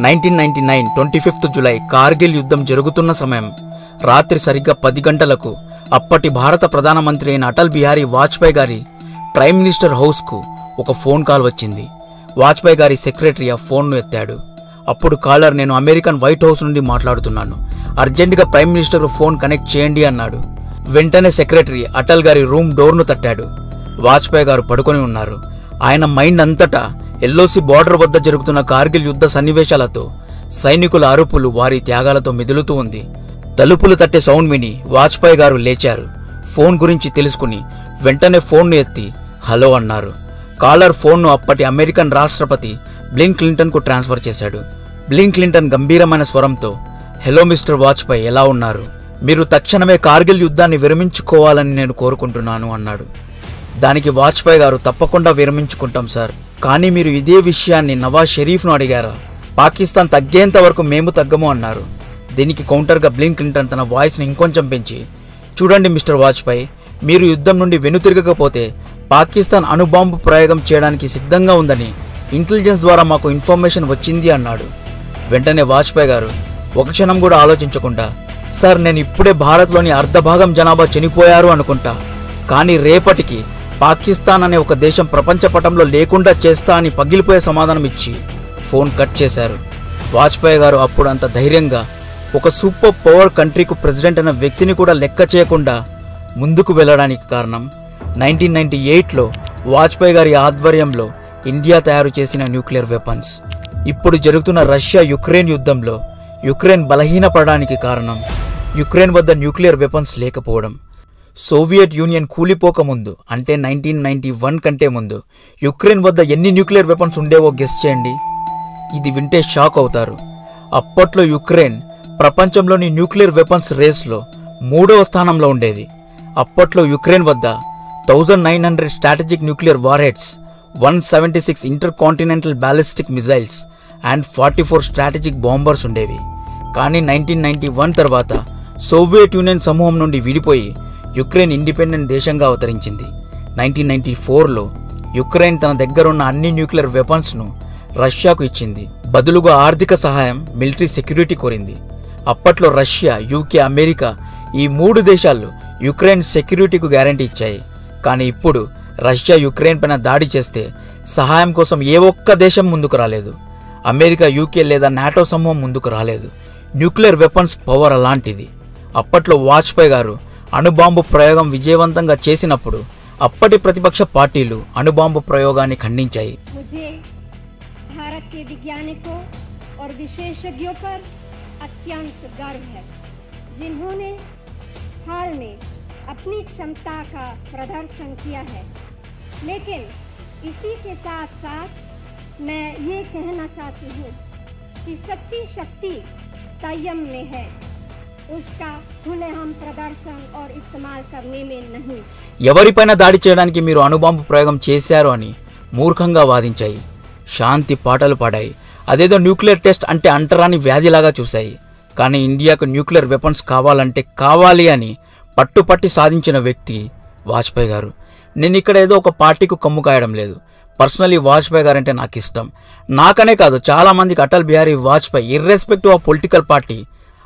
1999 25th July Kargil యుద్ధం జరుగుతున్న సమయం రాత్రి సరిగ్గా 10 గంటలకు అప్పటి భారత ప్రధానమంత్రి అయిన అటల్ బిహారీ వాజ్పేయి గారి ప్రైమ్ మినిస్టర్ హౌస్కు ఒక ఫోన్ కాల్ వచ్చింది. వాజ్పేయి గారి సెక్రటరీ ఆ ఫోన్ను ఎత్తాడు. అప్పుడు కాలర్, నేను అమెరికన్ వైట్ హౌస్ నుండి మాట్లాడుతున్నాను, అర్జెంటుగా ప్రైమ్ మినిస్టర్ ఫోన్ కనెక్ట్ చేయండి అన్నాడు. వెంటనే సెక్రటరీ అటల్ గారి రూమ్ డోర్ను తట్టాడు. వాజ్పేయి గారు పడుకొని ఉన్నారు. ఆయన మైండ్ అంతటా ఎల్ఓసి బార్డర్ వద్ద జరుగుతున్న కార్గిల్ యుద్ధ సన్నివేశాలతో, సైనికుల అరుపులు, వారి త్యాగాలతో మెదులుతూ ఉంది. తలుపులు తట్టే సౌండ్ విని వాజ్పేయి గారు లేచారు. ఫోన్ గురించి తెలుసుకుని వెంటనే ఫోన్ను ఎత్తి హలో అన్నారు. కాలర్ ఫోన్ను అప్పటి అమెరికన్ రాష్ట్రపతి బిల్ క్లింటన్కు ట్రాన్స్ఫర్ చేశాడు. బిల్ క్లింటన్ గంభీరమైన స్వరంతో, హలో మిస్టర్ వాజ్పేయి, ఎలా ఉన్నారు? మీరు తక్షణమే కార్గిల్ యుద్ధాన్ని విరమించుకోవాలని నేను కోరుకుంటున్నాను అన్నాడు. దానికి వాజ్పేయి గారు, తప్పకుండా విరమించుకుంటాం సార్, కానీ మీరు ఇదే విషయాన్ని నవాజ్ షరీఫ్ను అడిగారా? పాకిస్తాన్ తగ్గేంత వరకు మేము తగ్గము అన్నారు. దీనికి కౌంటర్గా బిల్ క్లింటన్ తన వాయిస్ని ఇంకొంచెం పెంచి, చూడండి మిస్టర్ వాజ్పేయి, మీరు యుద్ధం నుండి వెనుతిరగకపోతే పాకిస్తాన్ అణుబాంబు ప్రయోగం చేయడానికి సిద్ధంగా ఉందని ఇంటెలిజెన్స్ ద్వారా మాకు ఇన్ఫర్మేషన్ వచ్చింది అన్నాడు. వెంటనే వాజ్పేయి గారు ఒక క్షణం కూడా ఆలోచించకుండా, సార్, నేను ఇప్పుడే భారత్లోని అర్ధభాగం జనాభా చనిపోయారు అనుకుంటా, కానీ రేపటికి పాకిస్తాన్ అనే ఒక దేశం ప్రపంచ పటంలో లేకుండా చేస్తా అని పగిలిపోయే సమాధానం ఇచ్చి ఫోన్ కట్ చేశారు. వాజ్పేయి గారు అప్పుడు అంత ధైర్యంగా ఒక సూపర్ పవర్ కంట్రీకు ప్రెసిడెంట్ అనే వ్యక్తిని కూడా లెక్క చేయకుండా ముందుకు వెళ్ళడానికి కారణం 1998లో వాజ్పేయి గారి ఆధ్వర్యంలో ఇండియా తయారు చేసిన న్యూక్లియర్ వెపన్స్. ఇప్పుడు జరుగుతున్న రష్యా యుక్రెయిన్ యుద్ధంలో యుక్రెయిన్ బలహీనపడడానికి కారణం యుక్రెయిన్ వద్ద న్యూక్లియర్ వెపన్స్ లేకపోవడం. సోవియట్ యూనియన్ కూలిపోకముందు, అంటే 1991 కంటే ముందు యుక్రెయిన్ వద్ద ఎన్ని న్యూక్లియర్ వెపన్స్ ఉండేవో గెస్ చేయండి. ఇది వింటే షాక్ అవుతారు. అప్పట్లో యుక్రెయిన్ ప్రపంచంలోని న్యూక్లియర్ వెపన్స్ రేస్లో 3వ స్థానంలో ఉండేది. అప్పట్లో యుక్రెయిన్ వద్ద 1900 strategic nuclear warheads, 176 intercontinental ballistic missiles and 44 strategic bombers ఉండేవి. కానీ 1991 తర్వాత సోవియట్ యూనియన్ సమూహం నుండి విడిపోయి యుక్రెయిన్ ఇండిపెండెంట్ దేశంగా అవతరించింది. 1994లో యుక్రెయిన్ తన దగ్గరున్న అన్ని న్యూక్లియర్ వెపన్స్ను రష్యాకు ఇచ్చింది. బదులుగా ఆర్థిక సహాయం, మిలిటరీ సెక్యూరిటీ కోరింది. అప్పట్లో రష్యా, యూకే, అమెరికా ఈ 3 దేశాలు యుక్రెయిన్ సెక్యూరిటీకు గ్యారంటీ ఇచ్చాయి. కానీ ఇప్పుడు రష్యా యుక్రెయిన్ పైన దాడి చేస్తే సహాయం కోసం ఏ ఒక్క దేశం ముందుకు రాలేదు. అమెరికా, యూకే లేదా నాటో సమూహం ముందుకు రాలేదు. న్యూక్లియర్ వెపన్స్ పవర్ అలాంటిది. అప్పట్లో వాజ్పేయి గారు అణుబాంబు ప్రయోగం విజయవంతంగా చేసినప్పుడు అప్పటి ప్రతిపక్ష పార్టీలు అణుబాంబు ప్రయోగాన్ని ఖండించాయి. भारत के वैज्ञानिकों और विशेषज्ञों पर अत्यंत गर्व है, जिन्होंने हाल में अपनी क्षमता का प्रदर्शन किया है। लेकिन इसी के साथ साथ मैं ये कहना चाहती हूँ कि सच्ची शक्ति संयम में है, उसका खुलेआम प्रदर्शन और इस्तेमाल करने में नहीं. ఎవరిపైన దాడి చేయడానికి మీరు అణుబాంబు ప్రయోగం చేశారు అని మూర్ఖంగా వాదించాయి. శాంతి పాటలు పాడాయి. అదేదో న్యూక్లియర్ టెస్ట్ అంటే అంటరాని వ్యాధిలాగా చూశాయి. కానీ ఇండియాకు న్యూక్లియర్ వెపన్స్ కావాలంటే కావాలి అని పట్టుపట్టి సాధించిన వ్యక్తి వాజ్పేయి గారు. నేను ఇక్కడ ఏదో ఒక పార్టీకు కమ్ము కాయడం లేదు. పర్సనలీ వాజ్పేయి గారు అంటే నాకు ఇష్టం. నాకనే కాదు, చాలామందికి Atal Bihari Vajpayee irrespective of political party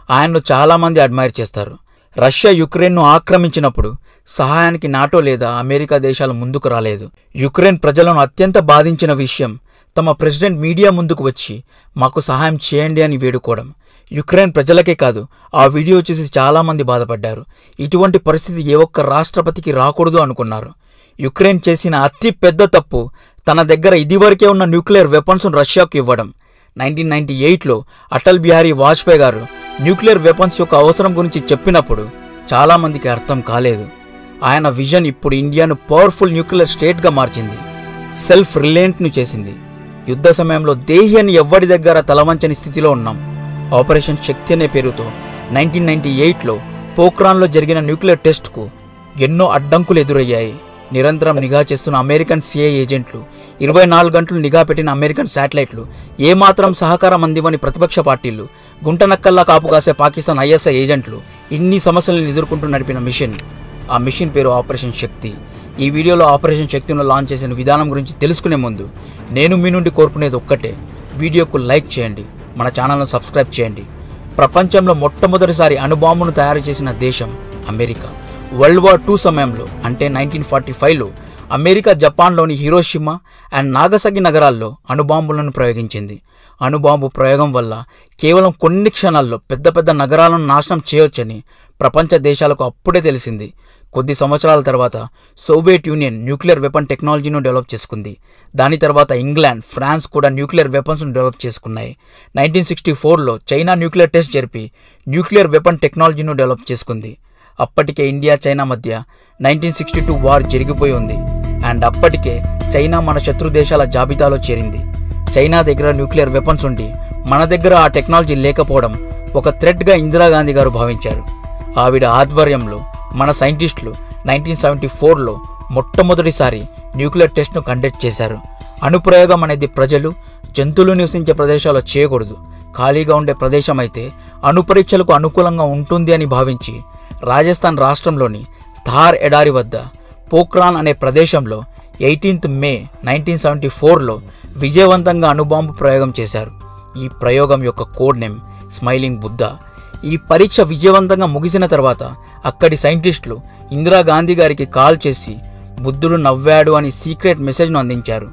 ఆయన్ను చాలామంది అడ్మైర్ చేస్తారు. రష్యా యుక్రెయిన్ను ఆక్రమించినప్పుడు సహాయానికి నాటో లేదా అమెరికా దేశాలు ముందుకు రాలేదు. యుక్రెయిన్ ప్రజలను అత్యంత బాధించిన విషయం తమ ప్రెసిడెంట్ మీడియా ముందుకు వచ్చి మాకు సహాయం చేయండి అని వేడుకోవడం. యుక్రెయిన్ ప్రజలకే కాదు, ఆ వీడియో చూసి చాలామంది బాధపడ్డారు. ఇటువంటి పరిస్థితి ఏ ఒక్క రాష్ట్రపతికి రాకూడదు అనుకున్నారు. యుక్రెయిన్ చేసిన అతి పెద్ద తప్పు తన దగ్గర ఇదివరకే ఉన్న న్యూక్లియర్ వెపన్స్ను రష్యాకు ఇవ్వడం. 1998లో అటల్ బిహారీ వాజ్పేయి గారు న్యూక్లియర్ వెపన్స్ యొక్క అవసరం గురించి చెప్పినప్పుడు చాలామందికి అర్థం కాలేదు. ఆయన విజన్ ఇప్పుడు ఇండియాను పవర్ఫుల్ న్యూక్లియర్ స్టేట్గా మార్చింది, సెల్ఫ్ రిలయంట్ను చేసింది. యుద్ధ సమయంలో దేహి అని ఎవ్వడి దగ్గర తలవంచని స్థితిలో ఉన్నాం. ఆపరేషన్ శక్తి అనే పేరుతో 1998లో పోఖ్రాన్లో జరిగిన న్యూక్లియర్ టెస్ట్కు ఎన్నో అడ్డంకులు ఎదురయ్యాయి. నిరంతరం నిఘా చేస్తున్న అమెరికన్ సిఐ ఏజెంట్లు, 24 గంటలు నిఘా పెట్టిన అమెరికన్ శాటిలైట్లు, ఏమాత్రం సహకారం అందివని ప్రతిపక్ష పార్టీలు, గుంటనక్కల్లా కాపు కాసే పాకిస్తాన్ ఐఎస్ఐ ఏజెంట్లు ఇన్ని సమస్యలను ఎదుర్కొంటూ నడిపిన మిషన్, ఆ మిషన్ పేరు ఆపరేషన్ శక్తి. ఈ వీడియోలో ఆపరేషన్ శక్తిని లాంచ్ చేసిన విధానం గురించి తెలుసుకునే ముందు నేను మీ నుండి కోరుకునేది ఒక్కటే, వీడియోకు లైక్ చేయండి, మన ఛానల్ను సబ్స్క్రైబ్ చేయండి. ప్రపంచంలో మొట్టమొదటిసారి అణుబాంబును తయారు చేసిన దేశం అమెరికా. వరల్డ్ వార్ II సమయంలో అంటే 1945లో అమెరికా జపాన్లోని హిరోషిమా అండ్ నాగసాకి నగరాల్లో అణుబాంబులను ప్రయోగించింది. అణుబాంబు ప్రయోగం వల్ల కేవలం కొన్ని క్షణాల్లో పెద్ద పెద్ద నగరాలను నాశనం చేయొచ్చని ప్రపంచ దేశాలకు అప్పుడే తెలిసింది. కొద్ది సంవత్సరాల తర్వాత సోవియట్ యూనియన్ న్యూక్లియర్ వెపన్ టెక్నాలజీను డెవలప్ చేసుకుంది. దాని తర్వాత ఇంగ్లాండ్, ఫ్రాన్స్ కూడా న్యూక్లియర్ వెపన్స్ను డెవలప్ చేసుకున్నాయి. 1964లో చైనా న్యూక్లియర్ టెస్ట్ జరిపి న్యూక్లియర్ వెపన్ టెక్నాలజీను డెవలప్ చేసుకుంది. అప్పటికే ఇండియా చైనా మధ్య 1962 వార్ జరిగిపోయి ఉంది. అండ్ అప్పటికే చైనా మన శత్రు దేశాల జాబితాలో చేరింది. చైనా దగ్గర న్యూక్లియర్ వెపన్స్ ఉండి మన దగ్గర ఆ టెక్నాలజీ లేకపోవడం ఒక థ్రెట్గా ఇందిరాగాంధీ గారు భావించారు. ఆవిడ ఆధ్వర్యంలో మన సైంటిస్టులు 1974లో మొట్టమొదటిసారి న్యూక్లియర్ టెస్ట్ను కండక్ట్ చేశారు. అణుప్రయోగం అనేది ప్రజలు, జంతువులు నివసించే ప్రదేశాల్లో చేయకూడదు. ఖాళీగా ఉండే ప్రదేశం అయితే అణుపరీక్షలకు అనుకూలంగా ఉంటుంది అని భావించి రాజస్థాన్ రాష్ట్రంలోని థార్ ఎడారి వద్ద పోఖ్రాన్ అనే ప్రదేశంలో 18th మే 1974లో విజయవంతంగా అణుబాంబు ప్రయోగం చేశారు. ఈ ప్రయోగం యొక్క కోడ్ నేమ్ స్మైలింగ్ బుద్ధ. ఈ పరీక్ష విజయవంతంగా ముగిసిన తర్వాత అక్కడి సైంటిస్టులు ఇందిరాగాంధీ గారికి కాల్ చేసి బుద్ధుడు నవ్వాడు అని సీక్రెట్ మెసేజ్ను అందించారు.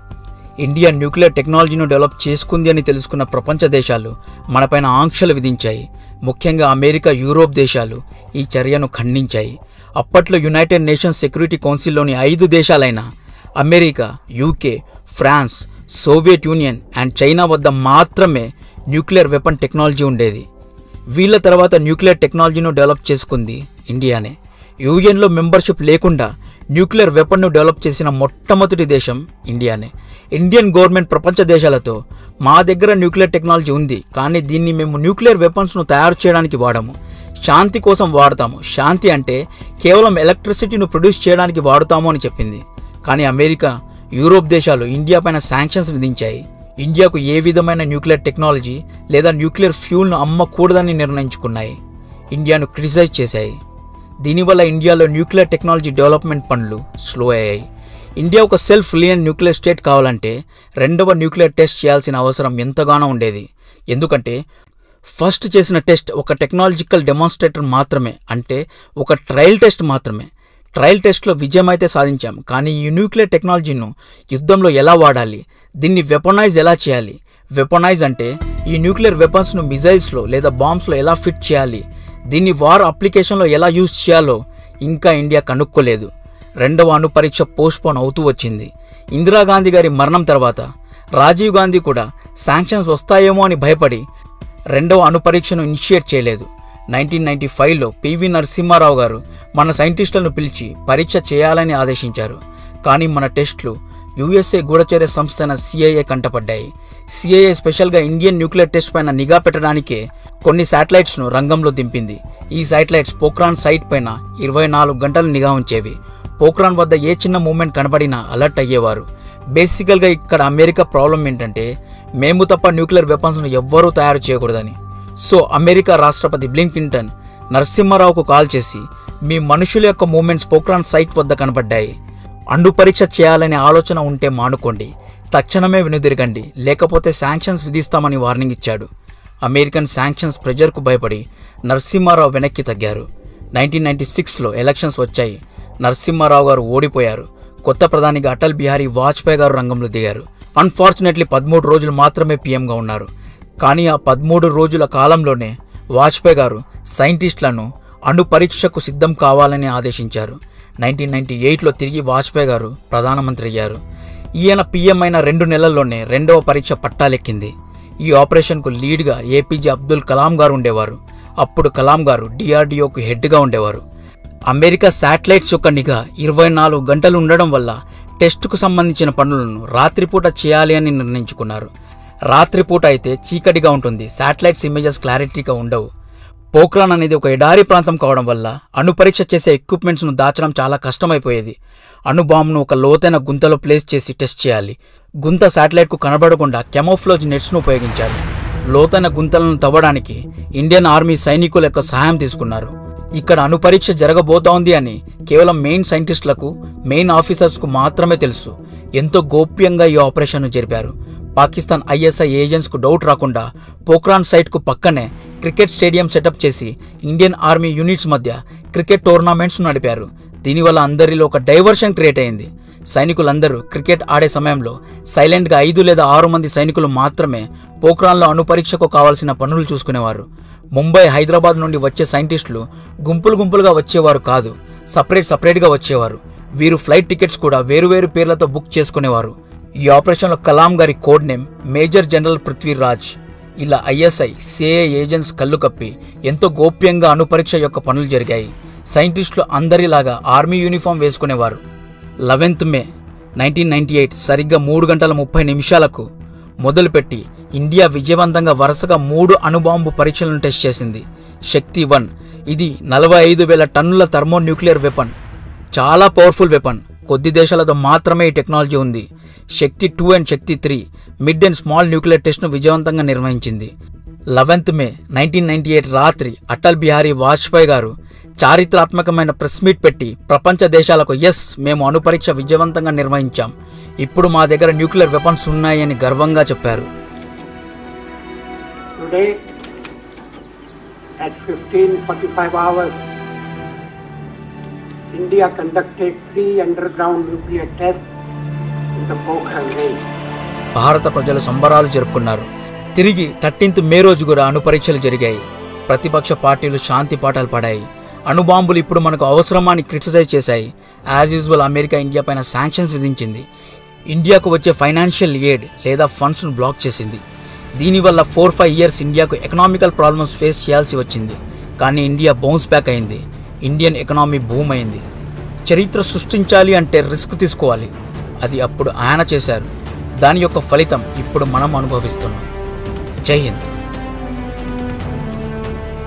ఇండియా న్యూక్లియర్ టెక్నాలజీను డెవలప్ చేసుకుంది అని తెలుసుకున్న ప్రపంచ దేశాలు మనపైన ఆంక్షలు విధించాయి. ముఖ్యంగా అమెరికా, యూరోప్ దేశాలు ఈ చర్యను ఖండించాయి. అప్పట్లో యునైటెడ్ నేషన్స్ సెక్యూరిటీ కౌన్సిల్లోని 5 దేశాలైన America, UK, France, Soviet Union and China వద్ద మాత్రమే న్యూక్లియర్ వెపన్ టెక్నాలజీ ఉండేది. వీళ్ళ తర్వాత న్యూక్లియర్ టెక్నాలజీను డెవలప్ చేసుకుంది ఇండియానే. యూఎన్లో మెంబర్షిప్ లేకుండా న్యూక్లియర్ వెపన్ను డెవలప్ చేసిన మొట్టమొదటి దేశం ఇండియానే. ఇండియన్ గవర్నమెంట్ ప్రపంచ దేశాలతో మా దగ్గర న్యూక్లియర్ టెక్నాలజీ ఉంది, కానీ దీన్ని మేము న్యూక్లియర్ వెపన్స్ను తయారు చేయడానికి వాడము, శాంతి కోసం వాడతాము. శాంతి అంటే కేవలం ఎలక్ట్రిసిటీను ప్రొడ్యూస్ చేయడానికి వాడుతాము అని చెప్పింది. కానీ అమెరికా, యూరోప్ దేశాలు ఇండియా పైన శాంక్షన్స్ విధించాయి. ఇండియాకు ఏ విధమైన న్యూక్లియర్ టెక్నాలజీ లేదా న్యూక్లియర్ ఫ్యూల్ను అమ్మకూడదని నిర్ణయించుకున్నాయి. ఇండియాను క్రిటిసైజ్ చేశాయి. దీనివల్ల ఇండియాలో న్యూక్లియర్ టెక్నాలజీ డెవలప్మెంట్ పనులు స్లో అయ్యాయి. ఇండియా ఒక సెల్ఫ్ రిలయెంట్ న్యూక్లియర్ స్టేట్ కావాలంటే రెండవ న్యూక్లియర్ టెస్ట్ చేయాల్సిన అవసరం ఎంతగానో ఉండేది. ఎందుకంటే ఫస్ట్ చేసిన టెస్ట్ ఒక టెక్నాలజికల్ డెమాన్స్ట్రేటర్ మాత్రమే, అంటే ఒక ట్రయల్ టెస్ట్ మాత్రమే. ట్రయల్ టెస్ట్లో విజయం అయితే సాధించాం, కానీ ఈ న్యూక్లియర్ టెక్నాలజీను యుద్ధంలో ఎలా వాడాలి, దీన్ని వెపనైజ్ ఎలా చేయాలి, వెపనైజ్ అంటే ఈ న్యూక్లియర్ వెపన్స్ను మిజైల్స్లో లేదా బాంబ్స్లో ఎలా ఫిట్ చేయాలి, దీన్ని వార్ అప్లికేషన్లో ఎలా యూజ్ చేయాలో ఇంకా ఇండియా కనుక్కోలేదు. రెండవ అణు పరీక్ష పోస్ట్పోన్ అవుతూ వచ్చింది. ఇందిరాగాంధీ గారి మరణం తర్వాత రాజీవ్ గాంధీ కూడా శాంక్షన్స్ వస్తాయేమో అని భయపడి రెండవ అణు పరీక్షను ఇనిషియేట్ చేయలేదు. 1995లో పివి నరసింహారావు గారు మన సైంటిస్టులను పిలిచి పరీక్ష చేయాలని ఆదేశించారు. కానీ మన టెస్టులు యుఎస్ఏ గూఢచర్య సంస్థ అయిన CIA కంటపడ్డాయి. CIA స్పెషల్గా ఇండియన్ న్యూక్లియర్ టెస్ట్ పైన నిఘా పెట్టడానికే కొన్ని శాటిలైట్స్ను రంగంలో దింపింది. ఈ శాటిలైట్స్ పోఖ్రాన్ సైట్ పైన 24 గంటలు నిఘా ఉంచేవి. పోఖ్రాన్ వద్ద ఏ చిన్న మూమెంట్ కనబడినా అలర్ట్ అయ్యేవారు. బేసికల్గా ఇక్కడ అమెరికా ప్రాబ్లం ఏంటంటే మేము తప్ప న్యూక్లియర్ వెపన్స్ను ఎవ్వరూ తయారు చేయకూడదని. సో అమెరికా రాష్ట్రపతి బిల్ క్లింటన్ నరసింహారావుకు కాల్ చేసి మీ మనుషుల యొక్క మూమెంట్స్ పోఖ్రాన్ సైట్ వద్ద కనబడ్డాయి, అణు పరీక్ష చేయాలనే ఆలోచన ఉంటే మానుకోండి, తక్షణమే వెనుదిరగండి, లేకపోతే శాంక్షన్స్ విధిస్తామని వార్నింగ్ ఇచ్చాడు. అమెరికన్ శాంక్షన్స్ ప్రెజర్కు భయపడి నరసింహారావు వెనక్కి తగ్గారు. 1996లో ఎలక్షన్స్ వచ్చాయి. నరసింహారావు గారు ఓడిపోయారు. కొత్త ప్రధానిగా అటల్ బిహారీ వాజ్పేయి గారు రంగంలో దిగారు. అన్ఫార్చునేట్లీ 13 రోజులు మాత్రమే పీఎంగా ఉన్నారు. కానీ ఆ 13 రోజుల కాలంలోనే వాజ్పేయి గారు సైంటిస్టులను అణు పరీక్షకు సిద్ధం కావాలని ఆదేశించారు. 1998లో తిరిగి వాజ్పేయి గారు ప్రధానమంత్రి అయ్యారు. ఈయన పీఎం అయిన 2 నెలల్లోనే రెండవ పరీక్ష పట్టాలెక్కింది. ఈ ఆపరేషన్కు లీడ్గా ఏపీజే అబ్దుల్ కలాం గారు ఉండేవారు. అప్పుడు కలాం గారు DRDOకు హెడ్గా ఉండేవారు. అమెరికా శాటిలైట్స్ యొక్క నిఘా 24 గంటలు ఉండడం వల్ల టెస్టుకు సంబంధించిన పనులను రాత్రిపూట చేయాలి అని నిర్ణయించుకున్నారు. రాత్రిపూట అయితే చీకటిగా ఉంటుంది, శాటిలైట్స్ ఇమేజెస్ క్లారిటీగా ఉండవు. పోఖ్రాన్ అనేది ఒక ఎడారి ప్రాంతం కావడం వల్ల అణు పరీక్ష చేసే ఎక్విప్మెంట్స్ను దాచడం చాలా కష్టమైపోయేది. అణుబాంబును ఒక లోతైన గుంతలో ప్లేస్ చేసి టెస్ట్ చేయాలి. గుంత శాటిలైట్కు కనబడకుండా కెమోఫ్లోజ్ నెట్స్ను ఉపయోగించారు. లోతైన గుంతలను తవ్వడానికి ఇండియన్ ఆర్మీ సైనికుల యొక్క సహాయం తీసుకున్నారు. ఇక్కడ అణు పరీక్ష జరగబోతోంది అని కేవలం మెయిన్ సైంటిస్టులకు, మెయిన్ ఆఫీసర్స్కు మాత్రమే తెలుసు. ఎంతో గోప్యంగా ఈ ఆపరేషన్ను జరిపారు. పాకిస్తాన్ ఐఎస్ఐ ఏజెంట్స్కు డౌట్ రాకుండా పోఖ్రాన్ సైట్కు పక్కనే క్రికెట్ స్టేడియం సెటప్ చేసి ఇండియన్ ఆర్మీ యూనిట్స్ మధ్య క్రికెట్ టోర్నమెంట్స్ నడిపారు. దీనివల్ల అందరిలో ఒక డైవర్షన్ క్రియేట్ అయింది. సైనికులందరూ క్రికెట్ ఆడే సమయంలో సైలెంట్గా 5 లేదా 6 మంది సైనికులు మాత్రమే పోఖ్రాన్లో అణుపరీక్షకు కావాల్సిన పనులు చూసుకునేవారు. ముంబై, హైదరాబాద్ నుండి వచ్చే సైంటిస్టులు గుంపులుగా వచ్చేవారు కాదు, సపరేట్గా వచ్చేవారు. వీరు ఫ్లైట్ టికెట్స్ కూడా వేరువేరు పేర్లతో బుక్ చేసుకునేవారు. ఈ ఆపరేషన్లో కలాం గారి code name major general Prithviraj. ఇలా ఐఎస్ఐ, సిఐఏ ఏజెంట్స్ కళ్ళు కప్పి ఎంతో గోప్యంగా అణుపరీక్ష యొక్క పనులు జరిగాయి. సైంటిస్టులు అందరిలాగా ఆర్మీ యూనిఫామ్ వేసుకునేవారు. 11th మే 1998 సరిగ్గా 3:30 మొదలుపెట్టి ఇండియా విజయవంతంగా వరుసగా 3 అణుబాంబు పరీక్షలను టెస్ట్ చేసింది. శక్తి 1 ఇది 45,000 టన్నుల థర్మోన్యూక్లియర్ వెపన్, చాలా పవర్ఫుల్ వెపన్. కొద్ది దేశాలతో మాత్రమే ఈ టెక్నాలజీ ఉంది. Shakti 2 and Shakti 3 mid and small nuclear టెస్ట్ను విజయవంతంగా నిర్వహించింది. 11th మే 1998 రాత్రి అటల్ బిహారీ వాజ్పేయి గారు చారిత్రాత్మకమైన ప్రెస్ మీట్ పెట్టి ప్రపంచ దేశాలకు మేము అణుపరీక్ష విజయవంతంగా నిర్వహించాం, ఇప్పుడు మా దగ్గర న్యూక్లియర్ వెపన్స్ ఉన్నాయి అని గర్వంగా చెప్పారు. Today at 15:45 hours, India conducted 3 underground nuclear tests in the Pokhran range. భారత ప్రజలు సంబరాలు జరుపుకున్నారు. తిరిగి 13th మే రోజు కూడా అణుపరీక్షలు జరిగాయి. ప్రతిపక్ష పార్టీలు శాంతి పాఠాలు పడాయి. అణుబాంబులు ఇప్పుడు మనకు అవసరమా అని క్రిటిసైజ్ చేశాయి. యాజ్ యూజువల్ అమెరికా ఇండియా పైన శాంక్షన్స్ విధించింది. ఇండియాకు వచ్చే ఫైనాన్షియల్ ఎయిడ్ లేదా ఫండ్స్ను బ్లాక్ చేసింది. దీనివల్ల 4-5 years ఇండియాకు ఎకనామికల్ ప్రాబ్లమ్స్ ఫేస్ చేయాల్సి వచ్చింది. కానీ ఇండియా బౌన్స్ బ్యాక్ అయింది. ఇండియన్ ఎకనామీ బూమ్ అయింది. చరిత్ర సృష్టించాలి అంటే రిస్క్ తీసుకోవాలి. అది అప్పుడు ఆయన చేశారు. దాని యొక్క ఫలితం ఇప్పుడు మనం అనుభవిస్తున్నాం. జై హింద్.